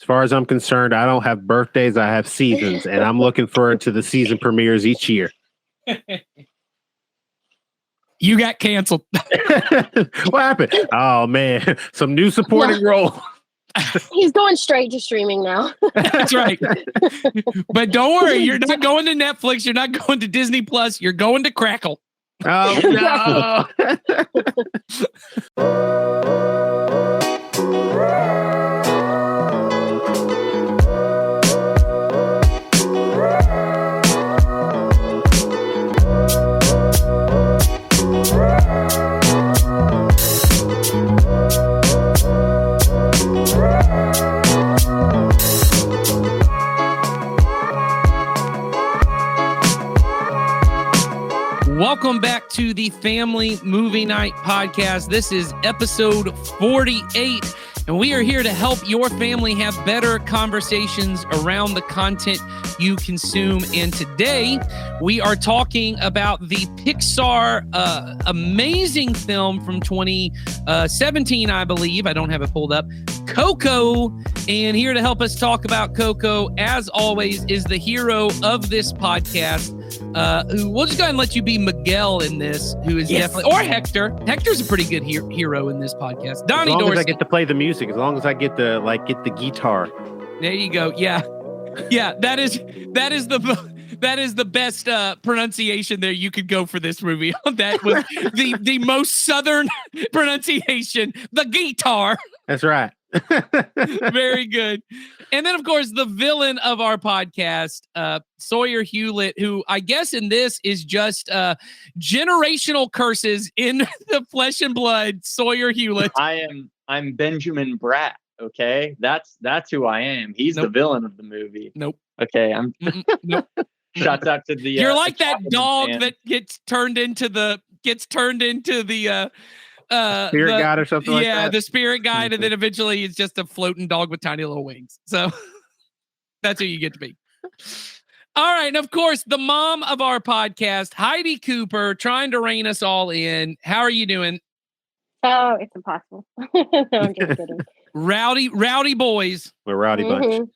far as I'm concerned, I don't have birthdays. I have seasons, and I'm looking forward to the season premieres each year. You got canceled. What happened? Oh, man. Some new supporting role. He's going straight to streaming now. That's right. But don't worry, you're not going to Netflix. You're not going to Disney Plus. You're going to Crackle. Oh, no. Welcome back to the Family Movie Night Podcast. This is episode 48, and we are here to help your family have better conversations around the content you consume. And today, we are talking about the Pixar amazing film from 2017, I believe. I don't have it pulled up. Coco. And here to help us talk about Coco, as always, is the hero of this podcast. Who we'll just go ahead and let you be Miguel in this, who is definitely, or Hector. Hector's a pretty good hero in this podcast. Donnie Dorsey. As long as I get to play the music, as long as I get the guitar. There you go. Yeah. That is the best pronunciation there you could go for this movie. That was the most southern pronunciation. The guitar. That's right. Very good. And then, of course, the villain of our podcast, Sawyer Hewlett, who I guess in this is just generational curses in the flesh and blood. Sawyer Hewlett. I'm Benjamin Bratt. Okay, that's who I am. He's the villain of the movie. Nope. Okay, I'm. Nope. Shouts out to the. You're like that dog that gets turned into the spirit guide or something like that. Yeah, the spirit guide, and then eventually it's just a floating dog with tiny little wings. So that's who you get to be. All right, and of course, the mom of our podcast, Heidi Cooper, trying to rein us all in. How are you doing? Oh, it's impossible. No, I'm just kidding. Rowdy boys. We're rowdy bunch.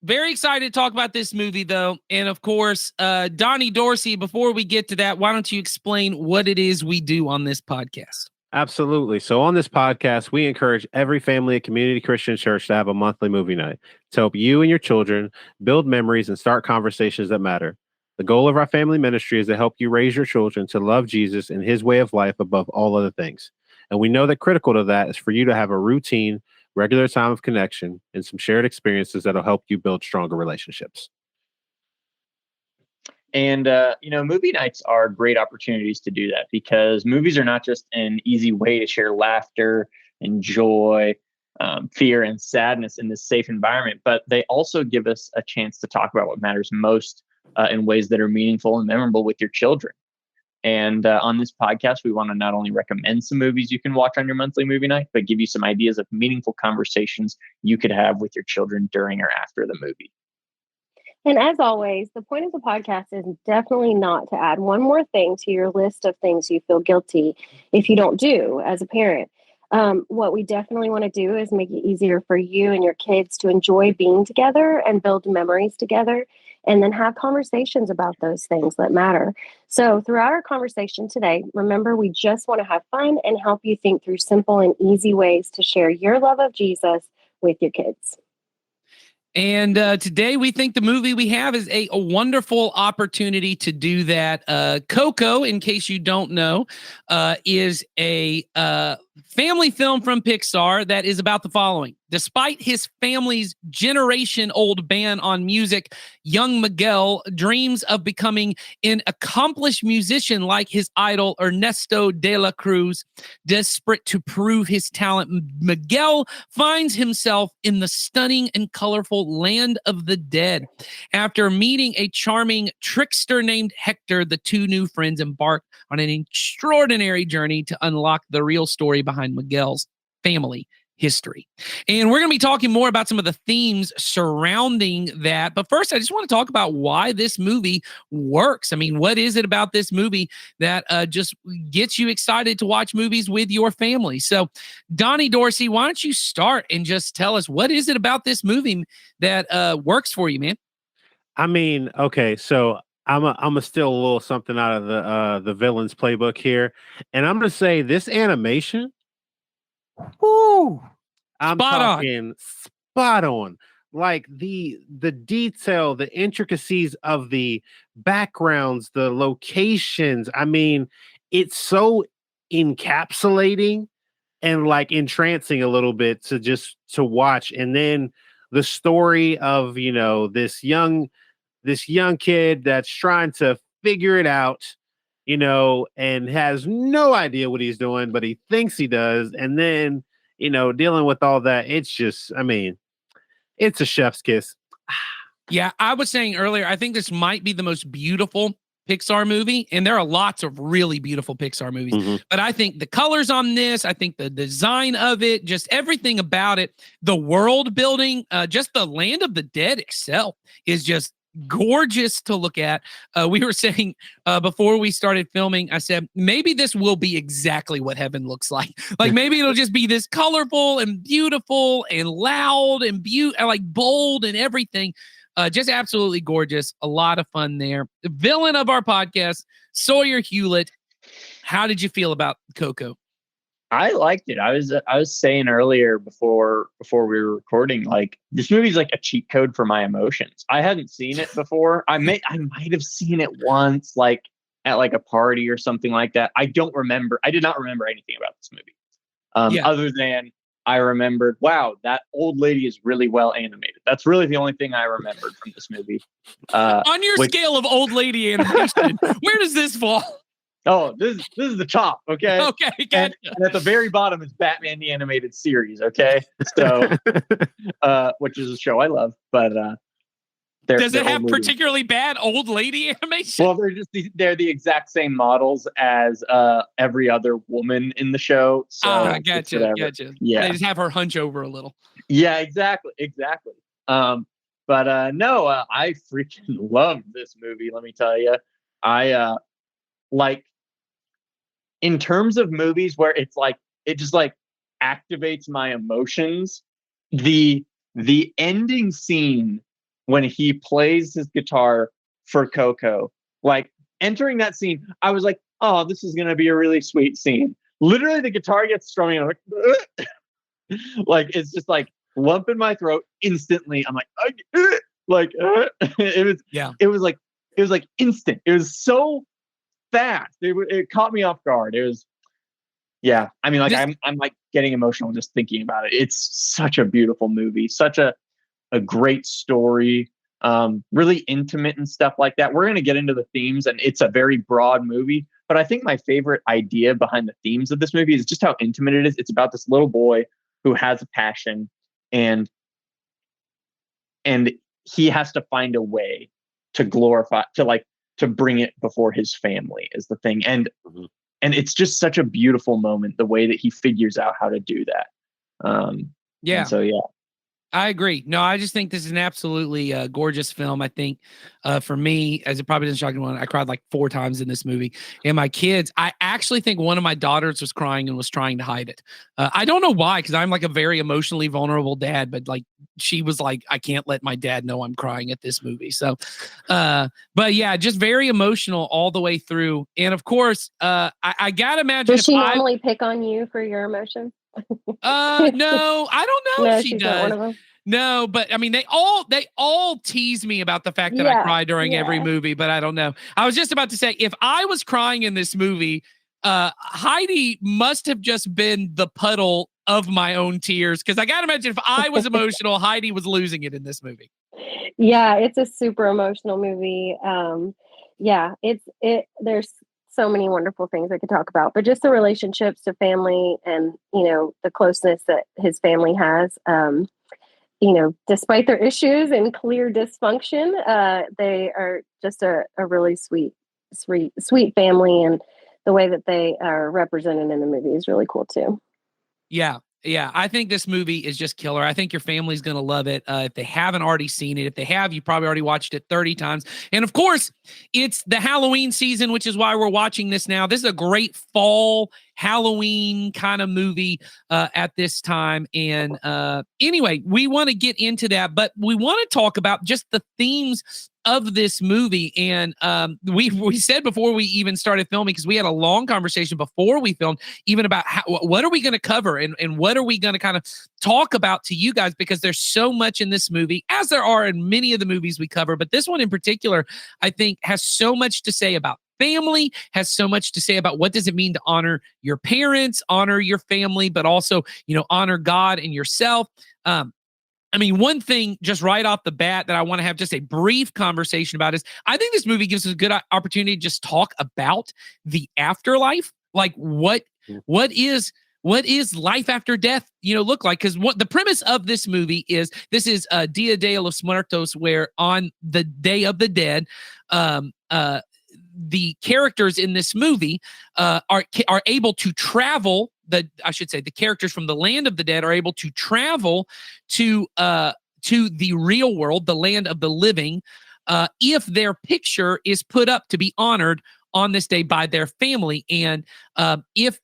Very excited to talk about this movie, though. And of course, Donnie Dorsey, before we get to that, why don't you explain what it is we do on this podcast? Absolutely. So on this podcast, we encourage every family at Community Christian Church to have a monthly movie night to help you and your children build memories and start conversations that matter. The goal of our family ministry is to help you raise your children to love Jesus and his way of life above all other things. And we know that critical to that is for you to have a routine, regular time of connection, and some shared experiences that'll help you build stronger relationships. And, movie nights are great opportunities to do that because movies are not just an easy way to share laughter and joy, fear and sadness in this safe environment, but they also give us a chance to talk about what matters most in ways that are meaningful and memorable with your children. And on this podcast, we want to not only recommend some movies you can watch on your monthly movie night, but give you some ideas of meaningful conversations you could have with your children during or after the movie. And as always, the point of the podcast is definitely not to add one more thing to your list of things you feel guilty if you don't do as a parent. What we definitely want to do is make it easier for you and your kids to enjoy being together and build memories together, and then have conversations about those things that matter. So throughout our conversation today, remember, we just want to have fun and help you think through simple and easy ways to share your love of Jesus with your kids. And today we think the movie we have is a wonderful opportunity to do that. Coco, in case you don't know, is a family film from Pixar that is about the following. Despite his family's generation-old ban on music, young Miguel dreams of becoming an accomplished musician like his idol Ernesto de la Cruz. Desperate to prove his talent, Miguel finds himself in the stunning and colorful land of the dead. After meeting a charming trickster named Hector, the two new friends embark on an extraordinary journey to unlock the real story behind Miguel's family, history. And we're going to be talking more about some of the themes surrounding that. But first, I just want to talk about why this movie works. I mean, what is it about this movie that just gets you excited to watch movies with your family? So, Donnie Dorsey, why don't you start and just tell us what is it about this movie that works for you, man? I mean, okay, so I'm a steal a little something out of the villain's playbook here, and I'm gonna say this animation. Whoo! I'm Spot on. talking spot on. Like the detail, the intricacies of the backgrounds, the locations. I mean, it's so encapsulating and like entrancing a little bit to watch. And then the story of, this young kid that's trying to figure it out, and has no idea what he's doing, but he thinks he does. And then, dealing with all that, it's just, I mean, it's a chef's kiss. Yeah, I was saying earlier, I think this might be the most beautiful Pixar movie, and there are lots of really beautiful Pixar movies. Mm-hmm. But I think the colors on this, I think the design of it, just everything about it, the world building, just the Land of the Dead itself is just gorgeous to look at. We were saying before we started filming, I said, maybe this will be exactly what heaven looks like. Like maybe it'll just be this colorful and beautiful and loud and like bold and everything. Just absolutely gorgeous. A lot of fun there. The villain of our podcast, Sawyer Hewlett. How did you feel about Coco? I liked it. I was saying earlier before we were recording, like this movie's like a cheat code for my emotions. I hadn't seen it before. I might have seen it once, like at like a party or something like that. I don't remember. I did not remember anything about this movie, other than I remembered, wow, that old lady is really well animated. That's really the only thing I remembered from this movie. On your scale of old lady animation, where does this fall? Oh, this is the top, okay? Okay, and at the very bottom is Batman the Animated Series, okay? So, which is a show I love, but does it have particularly bad old lady animation? Well, they're the exact same models as every other woman in the show. So gotcha. Yeah, they just have her hunch over a little. Yeah, exactly. But I freaking love this movie. Let me tell you, I like. In terms of movies where it's like it just like activates my emotions, the ending scene when he plays his guitar for Coco, like entering that scene, I was like, oh, this is gonna be a really sweet scene. Literally, the guitar gets strumming, and I'm like, like it's just like lump in my throat instantly. I'm like, it was like instant. It was so fast. It caught me off guard. It was, yeah. I mean, like I'm like getting emotional just thinking about it. It's such a beautiful movie, such a great story, really intimate and stuff like that. We're going to get into the themes, and it's a very broad movie. But I think my favorite idea behind the themes of this movie is just how intimate it is. It's about this little boy who has a passion, and he has to find a way to glorify, to bring it before his family is the thing. And it's just such a beautiful moment, the way that he figures out how to do that. I agree. No, I just think this is an absolutely gorgeous film. I think for me, as it probably doesn't shock anyone, I cried like 4 times in this movie. And my kids, I actually think one of my daughters was crying and was trying to hide it. I don't know why, because I'm like a very emotionally vulnerable dad, but like she was like, I can't let my dad know I'm crying at this movie. So, but yeah, just very emotional all the way through. And of course, I gotta imagine. Does she normally pick on you for your emotions? No, I don't know if she does. No, but I mean, they all tease me about the fact that I cry during every movie, but I don't know. I was just about to say, if I was crying in this movie, Heidi must have just been the puddle of my own tears. Cause I gotta imagine if I was emotional, Heidi was losing it in this movie. Yeah, it's a super emotional movie. There's so many wonderful things I could talk about, but just the relationships to family and, the closeness that his family has, despite their issues and clear dysfunction, they are just a really sweet family. And the way that they are represented in the movie is really cool too. Yeah. Yeah, I think this movie is just killer. I think your family's going to love it. If they haven't already seen it, if they have, you probably already watched it 30 times. And of course, it's the Halloween season, which is why we're watching this now. This is a great fall Halloween kind of movie at this time. And anyway, we want to get into that, but we want to talk about just the themes of this movie. And we said before we even started filming, because we had a long conversation before we filmed, even about what are we going to cover and what are we going to kind of talk about to you guys, because there's so much in this movie, as there are in many of the movies we cover, but this one in particular, I think, has so much to say about family, has so much to say about what does it mean to honor your parents, honor your family, but also, honor God and yourself. I mean, one thing just right off the bat that I want to have just a brief conversation about is I think this movie gives us a good opportunity to just talk about the afterlife. Like what is life after death, look like? Because what the premise of this movie is, this is Dia de los Muertos, where on the Day of the Dead, the characters in this movie are able to travel. The characters from the land of the dead are able to travel to the real world, the land of the living, if their picture is put up to be honored on this day by their family. And if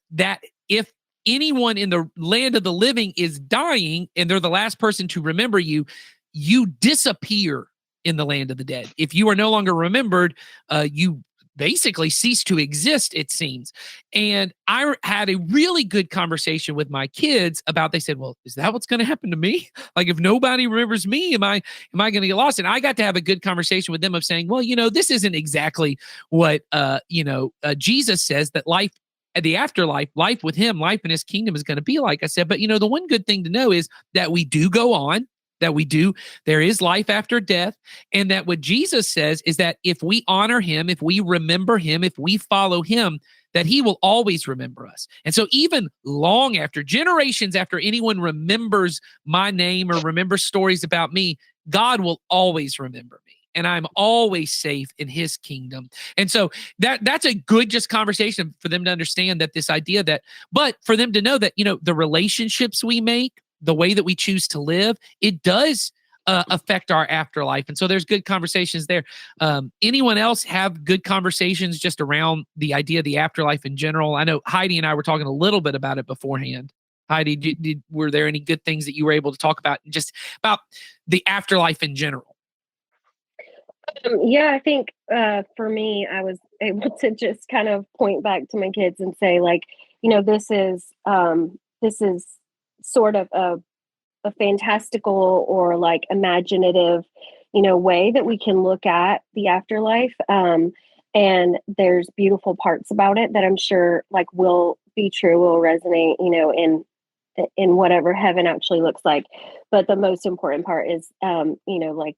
anyone in the land of the living is dying and they're the last person to remember you, you disappear in the land of the dead. If you are no longer remembered, you basically cease to exist, it seems. And I had a really good conversation with my kids about, they said, well, is that what's going to happen to me? Like, if nobody remembers me, am I going to get lost? And I got to have a good conversation with them of saying, well, this isn't exactly what, Jesus says that life, the afterlife, life with him, life in his kingdom is going to be like. I said, but the one good thing to know is that we do go on, there is life after death. And that what Jesus says is that if we honor him, if we remember him, if we follow him, that he will always remember us. And so even long after, generations after anyone remembers my name or remembers stories about me, God will always remember me. And I'm always safe in his kingdom. And so that's a good just conversation for them to understand that this idea that, but for them to know that, the relationships we make, the way that we choose to live, it does affect our afterlife. And so there's good conversations there. Anyone else have good conversations just around the idea of the afterlife in general? I know Heidi and I were talking a little bit about it beforehand. Heidi, were there any good things that you were able to talk about just about the afterlife in general? Yeah, I think for me, I was able to just kind of point back to my kids and say, like, this is sort of a fantastical or like imaginative, way that we can look at the afterlife. And there's beautiful parts about it that I'm sure like will be true, will resonate, in whatever heaven actually looks like. But the most important part is, like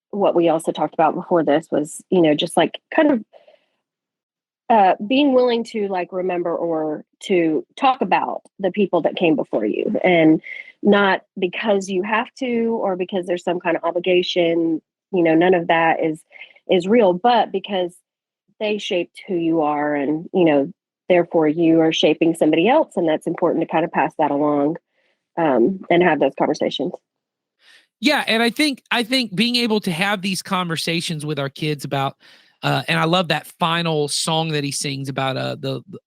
what we also talked about before this was, just like kind of being willing to like remember or to talk about the people that came before you, and not because you have to or because there's some kind of obligation. None of that is real, but because they shaped who you are, and therefore you are shaping somebody else, and that's important to kind of pass that along and have those conversations. Yeah, and I think being able to have these conversations with our kids about, and I love that final song that he sings about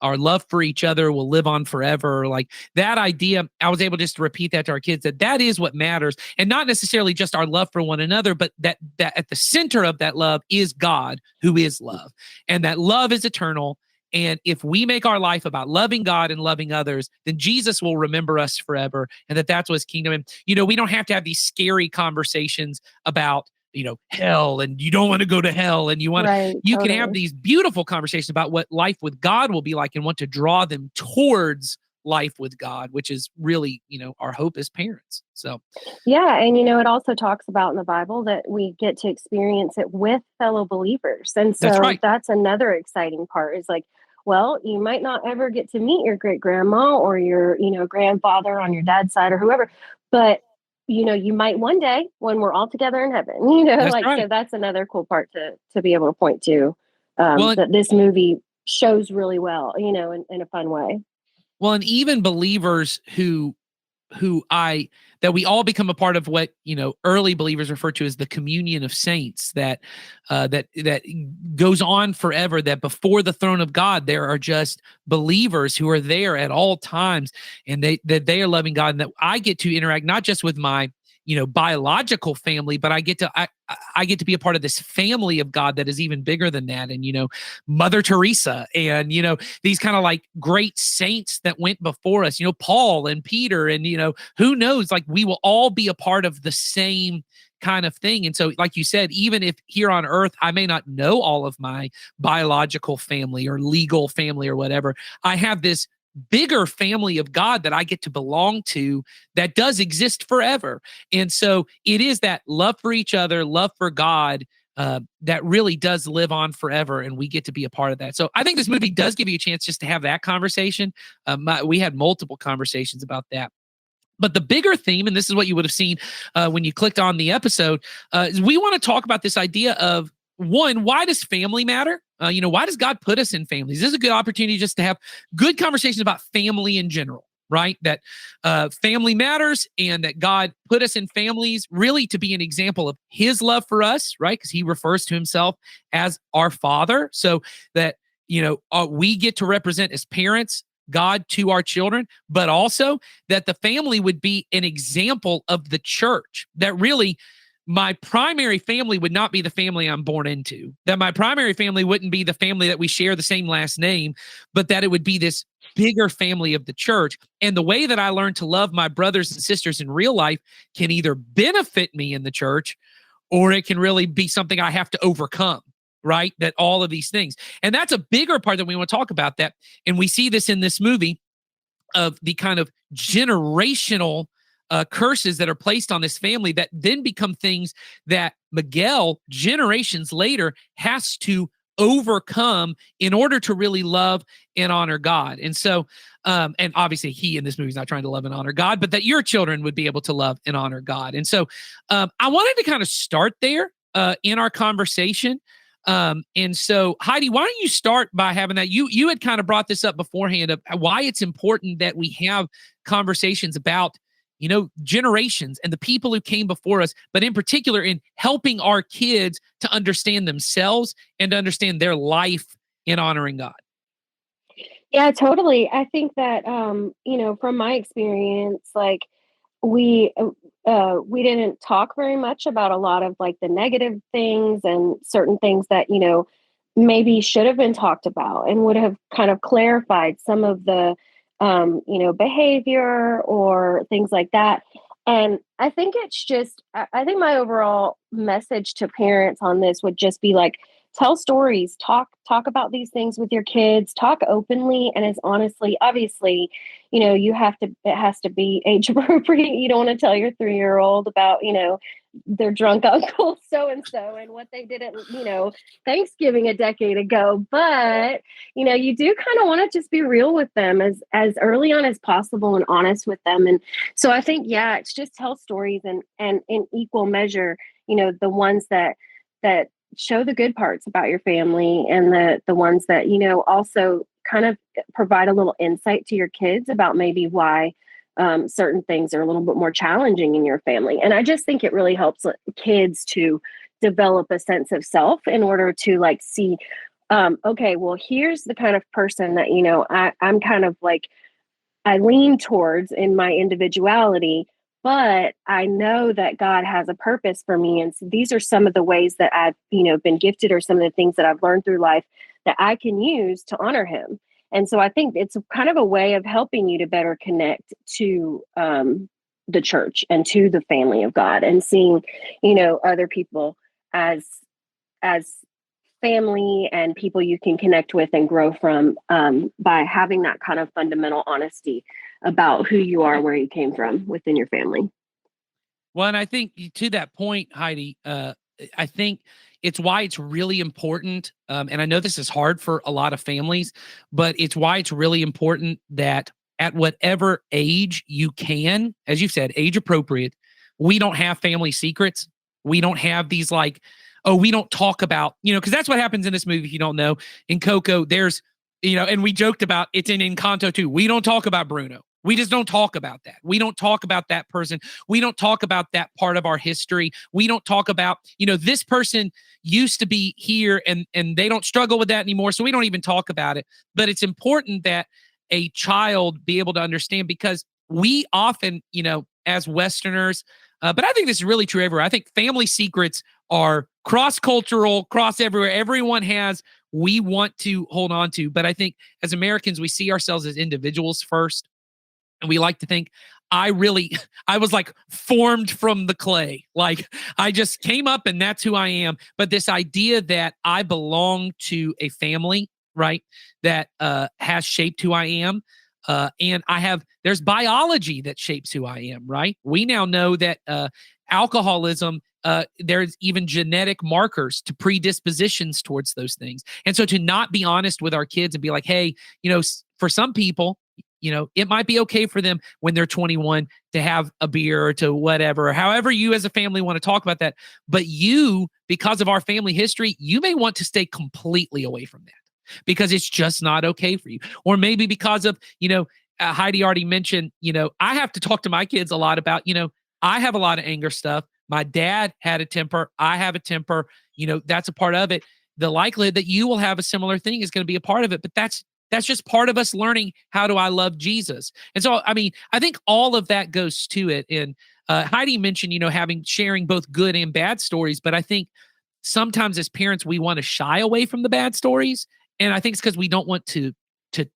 our love for each other will live on forever. Like that idea, I was able just to repeat that to our kids, that is what matters, and not necessarily just our love for one another, but that at the center of that love is God, who is love, and that love is eternal. And if we make our life about loving God and loving others, then Jesus will remember us forever. And that's what his kingdom. And, we don't have to have these scary conversations about, hell, and you don't want to go to hell. And you can have these beautiful conversations about what life with God will be like and want to draw them towards life with God, which is really, our hope as parents. So, yeah. And, it also talks about in the Bible that we get to experience it with fellow believers. And so that's another exciting part is like, well, you might not ever get to meet your great grandma or your, grandfather on your dad's side or whoever, but, you might one day when we're all together in heaven, so that's another cool part to be able to point to that this movie shows really well, in a fun way. Well, and even believers who that we all become a part of what, early believers refer to as the communion of saints, that goes on forever, that before the throne of God, there are just believers who are there at all times, and they are loving God, and that I get to interact not just with my biological family, but I get to be a part of this family of God that is even bigger than that. And, Mother Teresa and, these kind of like great saints that went before us, Paul and Peter and, who knows, like we will all be a part of the same kind of thing. And so, like you said, even if here on earth, I may not know all of my biological family or legal family or whatever, I have this bigger family of God that I get to belong to that does exist forever. And so it is that love for each other, love for God, that really does live on forever, and we get to be a part of that. So I think this movie does give you a chance just to have that conversation. We had multiple conversations about that. But the bigger theme, and this is what you would have seen when you clicked on the episode, is we want to talk about this idea of, one, why does family matter? Why does God put us in families? This is a good opportunity just to have good conversations about family in general, right? That family matters, and that God put us in families really to be an example of his love for us, right? Because he refers to himself as our Father. So that, we get to represent as parents God to our children, but also that the family would be an example of the church, that really my primary family would not be the family I'm born into, that my primary family wouldn't be the family that we share the same last name, but that it would be this bigger family of the church. And the way that I learn to love my brothers and sisters in real life can either benefit me in the church, or it can really be something I have to overcome, right? That all of these things. And that's a bigger part that we want to talk about that. And we see this in this movie of the kind of generational curses that are placed on this family that then become things that Miguel, generations later, has to overcome in order to really love and honor God. And so, and obviously he in this movie is not trying to love and honor God, but that your children would be able to love and honor God. And so I wanted to kind of start there in our conversation. And so Heidi, why don't you start by having that? You had kind of brought this up beforehand of why it's important that we have conversations about, generations and the people who came before us, but in particular in helping our kids to understand themselves and to understand their life in honoring God. Yeah, totally. I think that, from my experience, like we didn't talk very much about a lot of like the negative things and certain things that, maybe should have been talked about and would have kind of clarified some of the, behavior or things like that. And I think I think my overall message to parents on this would just be like, tell stories, talk about these things with your kids, talk openly and as honestly. Obviously, it has to be age appropriate. You don't want to tell your 3-year-old about, their drunk uncle so and so and what they did at, Thanksgiving a decade ago. But, you do kind of want to just be real with them as early on as possible and honest with them. And so I think, yeah, it's just tell stories and in equal measure, the ones that show the good parts about your family and the ones that, also kind of provide a little insight to your kids about maybe why certain things are a little bit more challenging in your family. And I just think it really helps kids to develop a sense of self in order to like see, okay, well, here's the kind of person that, I'm kind of like, I lean towards in my individuality, but I know that God has a purpose for me. And so these are some of the ways that I've, been gifted, or some of the things that I've learned through life that I can use to honor him. And so I think it's kind of a way of helping you to better connect to the church and to the family of God, and seeing, other people as family and people you can connect with and grow from, by having that kind of fundamental honesty about who you are, where you came from within your family. Well, and I think to that point, Heidi, I think it's why it's really important. And I know this is hard for a lot of families, but it's why it's really important that at whatever age you can, as you said, age appropriate, we don't have family secrets. We don't have these like, oh, we don't talk about, because that's what happens in this movie. If you don't know, in Coco, there's, and we joked about it's in Encanto too. We don't talk about Bruno. We just don't talk about that. We don't talk about that person. We don't talk about that part of our history. We don't talk about, this person used to be here and they don't struggle with that anymore. So we don't even talk about it. But it's important that a child be able to understand, because we often, as Westerners, but I think this is really true everywhere. I think family secrets are cross-cultural, cross everywhere. Everyone has, we want to hold on to. But I think as Americans, we see ourselves as individuals first. And we like to think, I was like formed from the clay. Like I just came up and that's who I am. But this idea that I belong to a family, right, that has shaped who I am. And there's biology that shapes who I am, right? We now know that alcoholism, there's even genetic markers to predispositions towards those things. And so to not be honest with our kids and be like, hey, for some people, it might be okay for them when they're 21 to have a beer or to whatever, or however you as a family want to talk about that. But you, because of our family history, you may want to stay completely away from that because it's just not okay for you. Or maybe because of, Heidi already mentioned, I have to talk to my kids a lot about, I have a lot of anger stuff. My dad had a temper. I have a temper. That's a part of it. The likelihood that you will have a similar thing is going to be a part of it. But that's just part of us learning, how do I love Jesus? And so, I think all of that goes to it. And Heidi mentioned, sharing both good and bad stories. But I think sometimes as parents, we want to shy away from the bad stories. And I think it's because we don't want to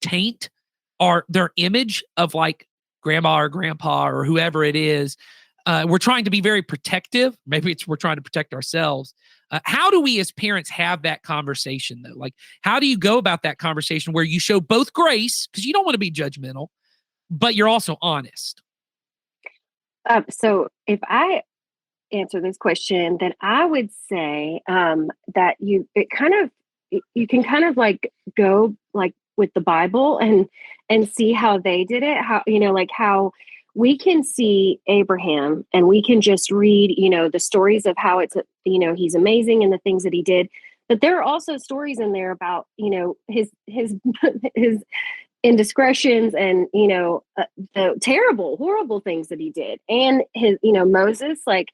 taint their image of like grandma or grandpa or whoever it is. We're trying to be very protective. Maybe we're trying to protect ourselves. How do we as parents have that conversation though? Like, how do you go about that conversation where you show both grace, because you don't want to be judgmental, but you're also honest? So if I answer this question, then I would say that you can kind of like go like with the Bible and see how they did it. How, like how we can see Abraham and we can just read, the stories of how he's amazing and the things that he did. But there are also stories in there about, his his indiscretions and, the terrible, horrible things that he did. And his, Moses, like,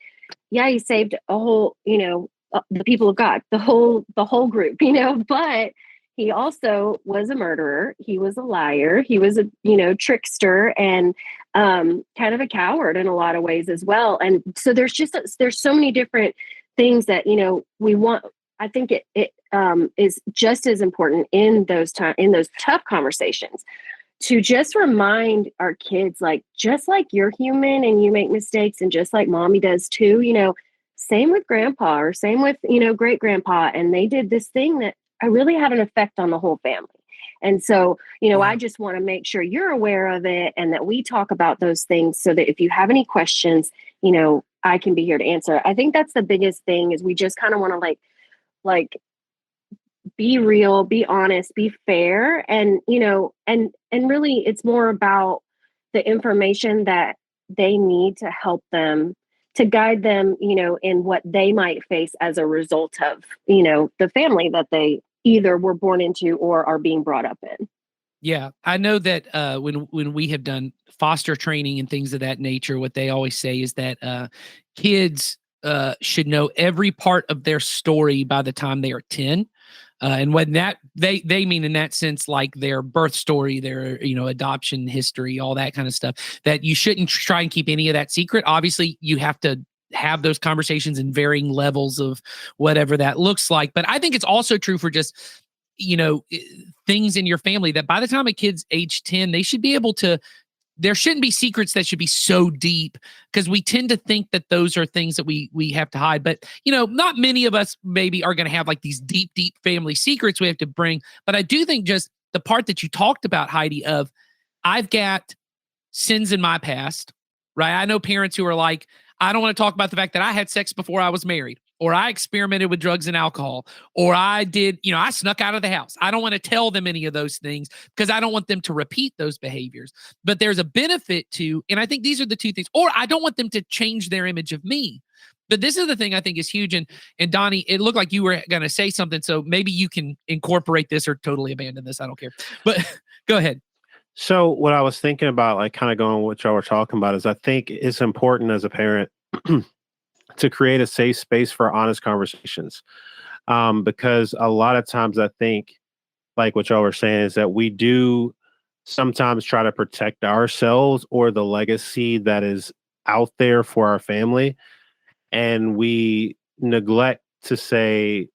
yeah, he saved a whole, the people of God, the whole group, but he also was a murderer. He was a liar. He was a, trickster and kind of a coward in a lot of ways as well. And so there's so many different things that, we want. I think it is just as important in those tough conversations to just remind our kids, like, just like you're human and you make mistakes and just like mommy does too, same with grandpa or same with, great grandpa. And they did this thing that I really had an effect on the whole family. And so, I just want to make sure you're aware of it and that we talk about those things so that if you have any questions, I can be here to answer. I think that's the biggest thing is we just kind of want to like be real, be honest, be fair. And, and really it's more about the information that they need to help them, to guide them, in what they might face as a result of, the family that they either were born into or are being brought up in. Yeah, I know that when we have done foster training and things of that nature, what they always say is that kids should know every part of their story by the time they are 10. And when that they mean in that sense, like their birth story, their, adoption history, all that kind of stuff, that you shouldn't try and keep any of that secret. Obviously, you have to have those conversations in varying levels of whatever that looks like. But I think it's also true for just, things in your family that by the time a kid's age 10, they should be able to, there shouldn't be secrets that should be so deep because we tend to think that those are things that we have to hide. But, not many of us maybe are going to have like these deep, deep family secrets we have to bring. But I do think just the part that you talked about, Heidi, of I've got sins in my past, right? I know parents who are like, I don't want to talk about the fact that I had sex before I was married, or I experimented with drugs and alcohol, or I did, I snuck out of the house. I don't want to tell them any of those things because I don't want them to repeat those behaviors. But there's a benefit to, and I think these are the two things, or I don't want them to change their image of me. But this is the thing I think is huge. And Donnie, it looked like you were going to say something. So maybe you can incorporate this or totally abandon this. I don't care. But go ahead. So what I was thinking about, like kind of going what y'all were talking about, is I think it's important as a parent to create a safe space for honest conversations. Because a lot of times I think, like what y'all were saying, is that we do sometimes try to protect ourselves or the legacy that is out there for our family. And we neglect to say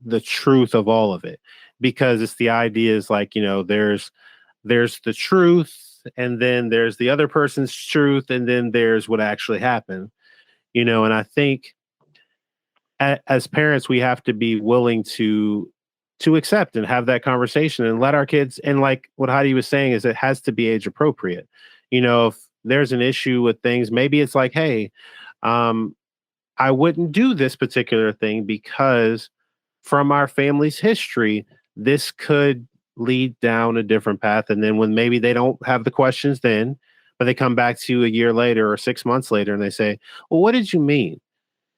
the truth of all of it, because it's the idea is like, there's the truth, and then there's the other person's truth, and then there's what actually happened. And I think as parents we have to be willing to accept and have that conversation and let our kids, and like what Heidi was saying, is it has to be age appropriate. If there's an issue with things, maybe it's like, hey, um I wouldn't do this particular thing because from our family's history, this could lead down a different path. And then when maybe they don't have the questions then, but they come back to you a year later or 6 months later and they say, well, what did you mean?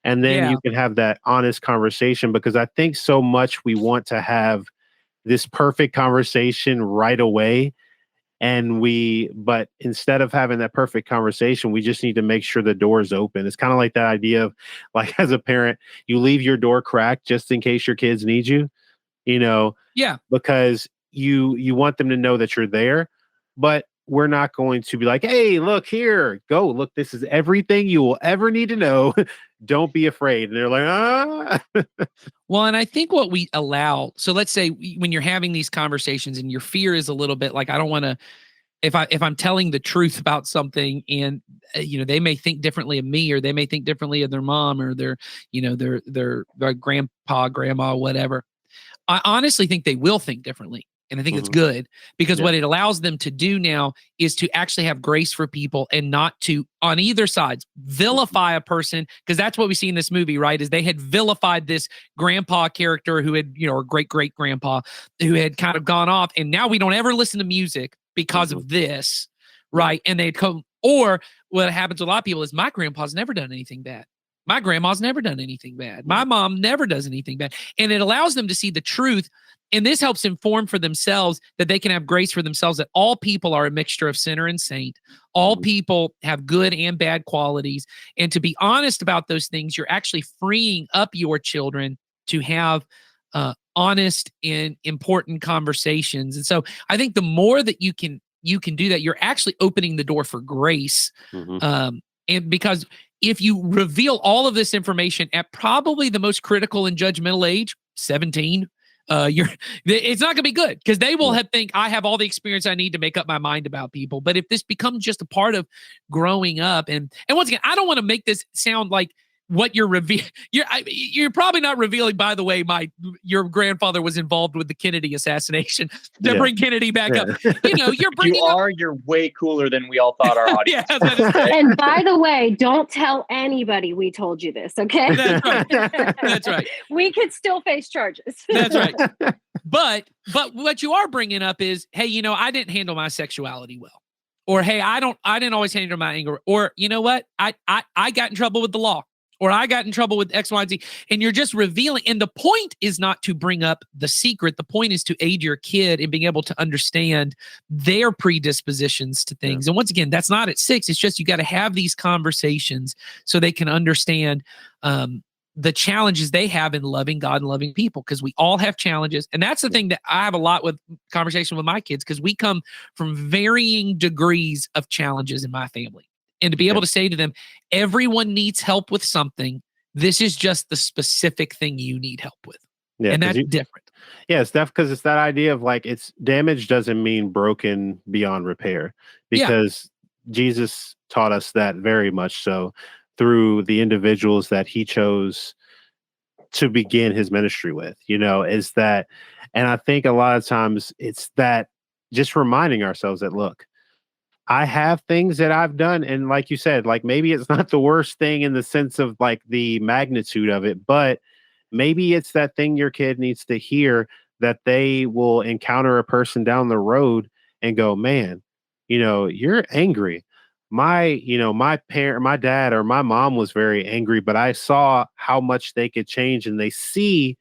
And then Yeah. you can have that honest conversation, because I think so much we want to have this perfect conversation right away. But instead of having that perfect conversation, we just need to make sure the door is open. It's kind of like that idea of, like, as a parent, you leave your door cracked just in case your kids need you, Yeah. because you want them to know that you're there. But we're not going to be like, hey, look here, go look, this is everything you will ever need to know. Don't be afraid. And they're like, ah. Well, and I think what we allow, so let's say when you're having these conversations and your fear is a little bit like, I don't want to, if I'm telling the truth about something and they may think differently of me, or they may think differently of their mom, or their grandpa, grandma, whatever. I honestly think they will think differently. And I think it's good, because what it allows them to do now is to actually have grace for people, and not to, on either side, vilify a person. Because that's what we see in this movie, right? Is they had vilified this grandpa character who had, or great grandpa who had kind of gone off. And now we don't ever listen to music because of this, right? And they'd come, or what happens with a lot of people is, my grandpa's never done anything bad. My grandma's never done anything bad. My mom never does anything bad. And it allows them to see the truth. And this helps inform for themselves, that they can have grace for themselves, that all people are a mixture of sinner and saint. All people have good and bad qualities. And to be honest about those things, you're actually freeing up your children to have honest and important conversations. And so I think the more that you can do that, you're actually opening the door for grace. And because if you reveal all of this information at probably the most critical and judgmental age, 17, it's not going to be good, because they will think I have all the experience I need to make up my mind about people. But if this becomes just a part of growing up, and once again, I don't want to make this sound like what you're revealing. You're probably not revealing, by the way, your grandfather was involved with the Kennedy assassination to bring Kennedy back up. You're bringing you're way cooler than we all thought our audience. And by the way, don't tell anybody we told you this, okay? That's right. That's right. We could still face charges. That's right. But what you are bringing up is, hey, I didn't handle my sexuality well. Or, hey, I didn't always handle my anger. Or, you know what? I got in trouble with the law. Or I got in trouble with X, Y, and Z. And you're just revealing. And the point is not to bring up the secret. The point is to aid your kid in being able to understand their predispositions to things. And once again, that's not at 6. It's just, you got to have these conversations so they can understand the challenges they have in loving God and loving people, because we all have challenges. And that's the thing that I have a lot with conversation with my kids, because we come from varying degrees of challenges in my family. And to be able to say to them, everyone needs help with something. This is just the specific thing you need help with. Yeah, and that's different. Yeah, it's because it's that idea of like, it's damage doesn't mean broken beyond repair, because Jesus taught us that very much so through the individuals that he chose to begin his ministry with, is that. And I think a lot of times it's that, just reminding ourselves that, look, I have things that I've done. And like you said, like, maybe it's not the worst thing in the sense of like the magnitude of it, but maybe it's that thing your kid needs to hear, that they will encounter a person down the road and go, man, you're angry. My dad or my mom was very angry, but I saw how much they could change, and they see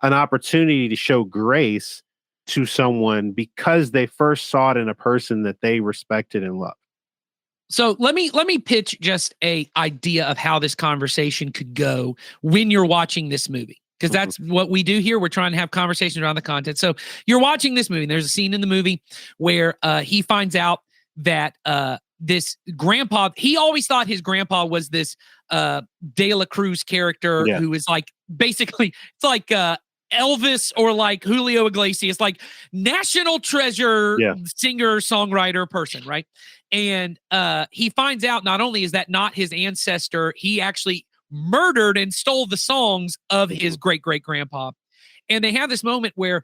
an opportunity to show grace to someone because they first saw it in a person that they respected and loved. So let me pitch just a idea of how this conversation could go when you're watching this movie. Because that's what we do here. We're trying to have conversations around the content. So you're watching this movie. And there's a scene in the movie where he finds out that this grandpa, he always thought his grandpa was this De La Cruz character who is like, basically, it's like Elvis or like Julio Iglesias, like national treasure singer, songwriter person, right? And he finds out not only is that not his ancestor, he actually murdered and stole the songs of his great-great-grandpa. And they have this moment where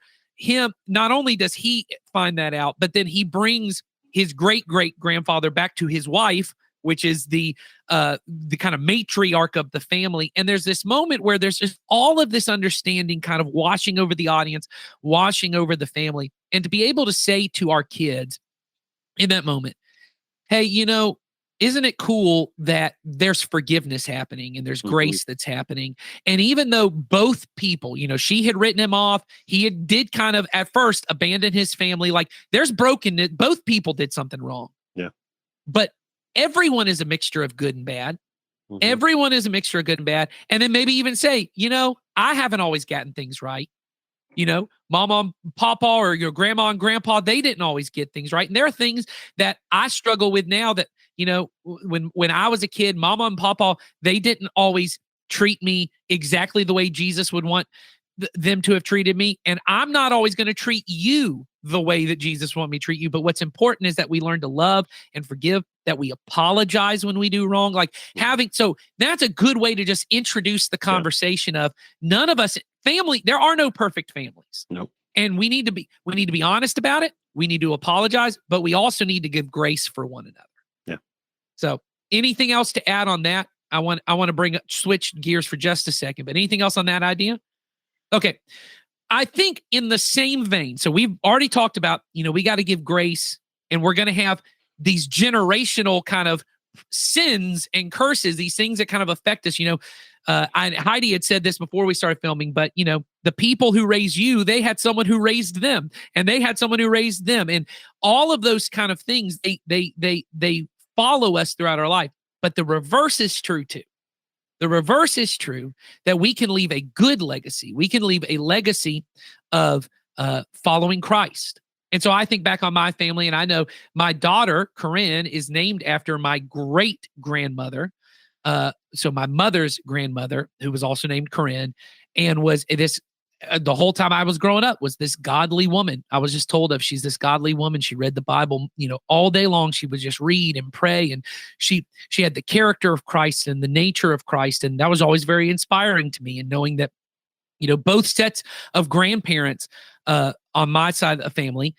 not only does he find that out, but then he brings his great-great-grandfather back to his wife, which is the kind of matriarch of the family. And there's this moment where there's just all of this understanding kind of washing over the audience, washing over the family. And to be able to say to our kids in that moment, hey, isn't it cool that there's forgiveness happening and there's grace that's happening? And even though both people, she had written him off, did kind of at first abandon his family. Like there's brokenness. Both people did something wrong. Yeah. But everyone is a mixture of good and bad. Everyone is a mixture of good and bad. And then maybe even say, I haven't always gotten things right. Mama, papa, or your grandma and grandpa, they didn't always get things right. And there are things that I struggle with now that, when I was a kid, mama and papa, they didn't always treat me exactly the way Jesus would want them to have treated me. And I'm not always going to treat you the way that Jesus wants me to treat you. But what's important is that we learn to love and forgive, that we apologize when we do wrong. So that's a good way to just introduce the conversation of none of us family. There are no perfect families. Nope. And we need to be honest about it. We need to apologize, but we also need to give grace for one another. Yeah. So anything else to add on that? I want to switch gears for just a second, but anything else on that idea? Okay. I think in the same vein, so we've already talked about, we got to give grace, and we're going to have these generational kind of sins and curses, these things that kind of affect us. Heidi had said this before we started filming, but the people who raise you, they had someone who raised them, and they had someone who raised them, and all of those kind of things, they follow us throughout our life. But the reverse is true too. The reverse is true, that we can leave a good legacy. We can leave a legacy of following Christ. And so I think back on my family, and I know my daughter, Corinne, is named after my great-grandmother. So my mother's grandmother, who was also named Corinne, and was this the whole time I was growing up, was this godly woman. I was just told of, she's this godly woman. She read the Bible, all day long. She would just read and pray. And she had the character of Christ and the nature of Christ. And that was always very inspiring to me. And knowing that, both sets of grandparents on my side of the family,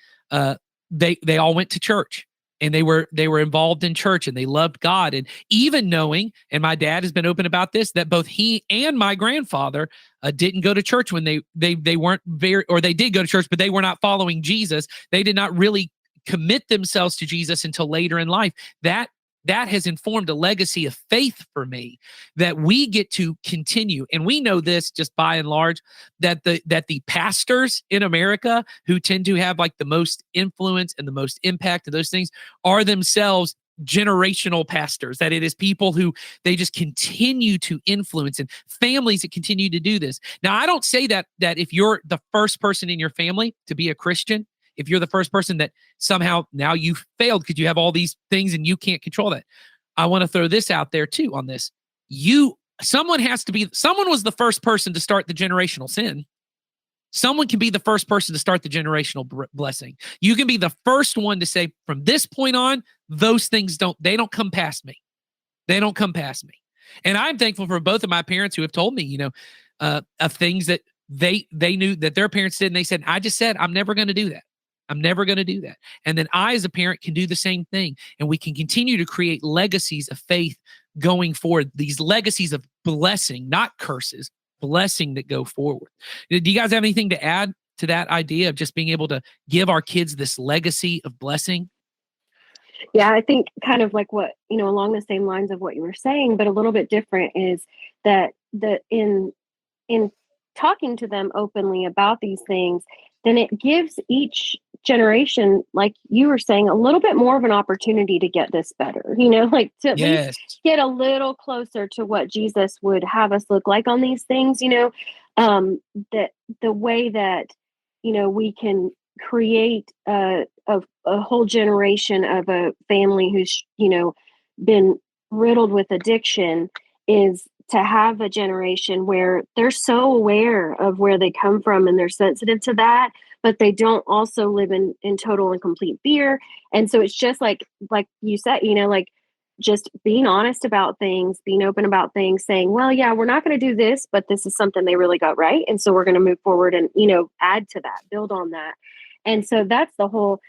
they all went to church. And they were involved in church, and they loved God. And even knowing, and my dad has been open about this, that both he and my grandfather didn't go to church when they weren't or they did go to church, but they were not following Jesus. They did not really commit themselves to Jesus until later in life. That has informed a legacy of faith for me that we get to continue. And we know this just by and large, that the pastors in America who tend to have like the most influence and the most impact of those things are themselves generational pastors, that it is people who they just continue to influence, and families that continue to do this. Now, I don't say that if you're the first person in your family to be a Christian, if you're the first person that somehow now you failed because you have all these things and you can't control that. I want to throw this out there too on this. Someone was the first person to start the generational sin. Someone can be the first person to start the generational blessing. You can be the first one to say, from this point on, those things don't come past me. They don't come past me. And I'm thankful for both of my parents who have told me, of things that they knew that their parents did. And they said, I just said, I'm never going to do that. I'm never going to do that. And then I, as a parent, can do the same thing. And we can continue to create legacies of faith going forward. These legacies of blessing, not curses, blessing that go forward. Do you guys have anything to add to that idea of just being able to give our kids this legacy of blessing? Yeah, I think kind of like what, along the same lines of what you were saying, but a little bit different is that in talking to them openly about these things, then it gives each generation, like you were saying, a little bit more of an opportunity to get this better, like to at least get a little closer to what Jesus would have us look like on these things, that the way that, we can create a whole generation of a family who's, been riddled with addiction is to have a generation where they're so aware of where they come from and they're sensitive to that, but they don't also live in total and complete fear. And so it's just like you said, like just being honest about things, being open about things, saying, well, yeah, we're not going to do this, but this is something they really got right. And so we're going to move forward and, add to that, build on that. And so that's the whole,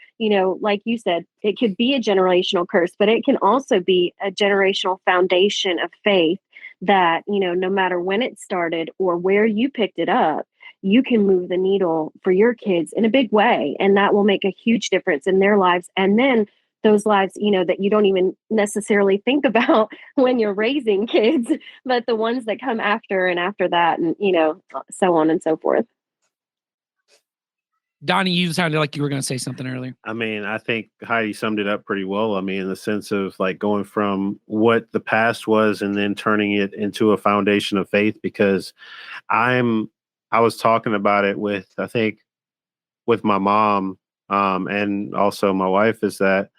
like you said, it could be a generational curse, but it can also be a generational foundation of faith that, no matter when it started or where you picked it up, you can move the needle for your kids in a big way. And that will make a huge difference in their lives. And then those lives, that you don't even necessarily think about when you're raising kids, but the ones that come after and after that, and, so on and so forth. Donnie, you sounded like you were going to say something earlier. I mean, I think Heidi summed it up pretty well. I mean, in the sense of like going from what the past was and then turning it into a foundation of faith, because I was talking about it with my mom and also my wife, is that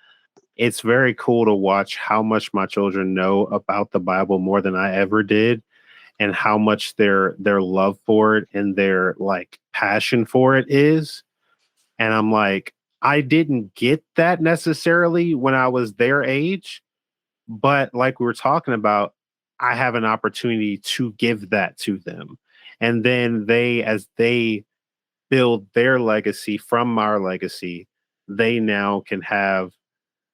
it's very cool to watch how much my children know about the Bible more than I ever did, and how much their love for it and their like passion for it is. And I'm like, I didn't get that necessarily when I was their age, but like we were talking about, I have an opportunity to give that to them. And then as they build their legacy from our legacy, they now can have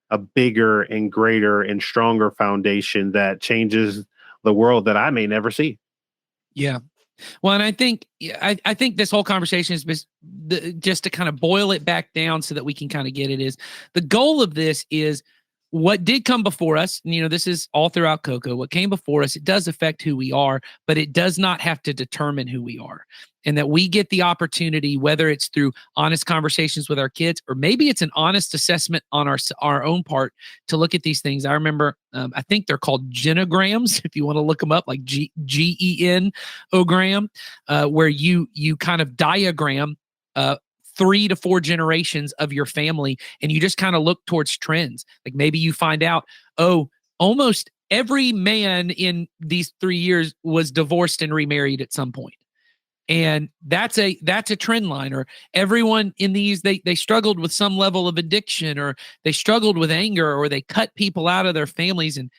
a bigger and greater and stronger foundation that changes the world that I may never see. Yeah. Well, and I think this whole conversation is just to kind of boil it back down so that we can kind of get it, is the goal of this is what did come before us. And, this is all throughout Coco. What came before us, it does affect who we are, but it does not have to determine who we are. And that we get the opportunity, whether it's through honest conversations with our kids, or maybe it's an honest assessment on our own part to look at these things. I remember, I think they're called genograms, if you want to look them up, like GEN-ogram, where you kind of diagram 3 to 4 generations of your family, and you just kind of look towards trends. Like maybe you find out, almost every man in these 3 years was divorced and remarried at some point. And that's a trend line. Or everyone in these, they struggled with some level of addiction, or they struggled with anger, or they cut people out of their families, and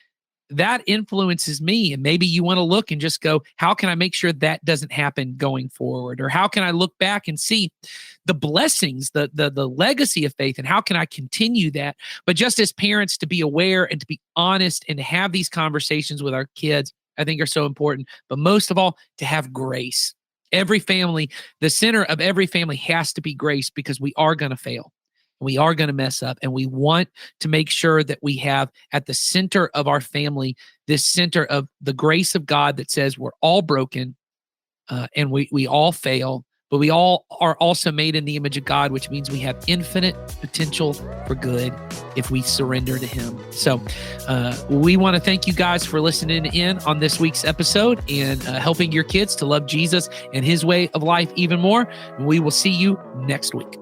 that influences me. And maybe you want to look and just go, how can I make sure that doesn't happen going forward? Or how can I look back and see the blessings, the legacy of faith, and how can I continue that? But just as parents, to be aware and to be honest and to have these conversations with our kids, I think are so important. But most of all, to have grace. Every family, the center of every family has to be grace, because we are going to fail. We are going to mess up, and we want to make sure that we have at the center of our family this center of the grace of God that says we're all broken and we all fail, but we all are also made in the image of God, which means we have infinite potential for good if we surrender to Him. So we want to thank you guys for listening in on this week's episode and helping your kids to love Jesus and His way of life even more. And we will see you next week.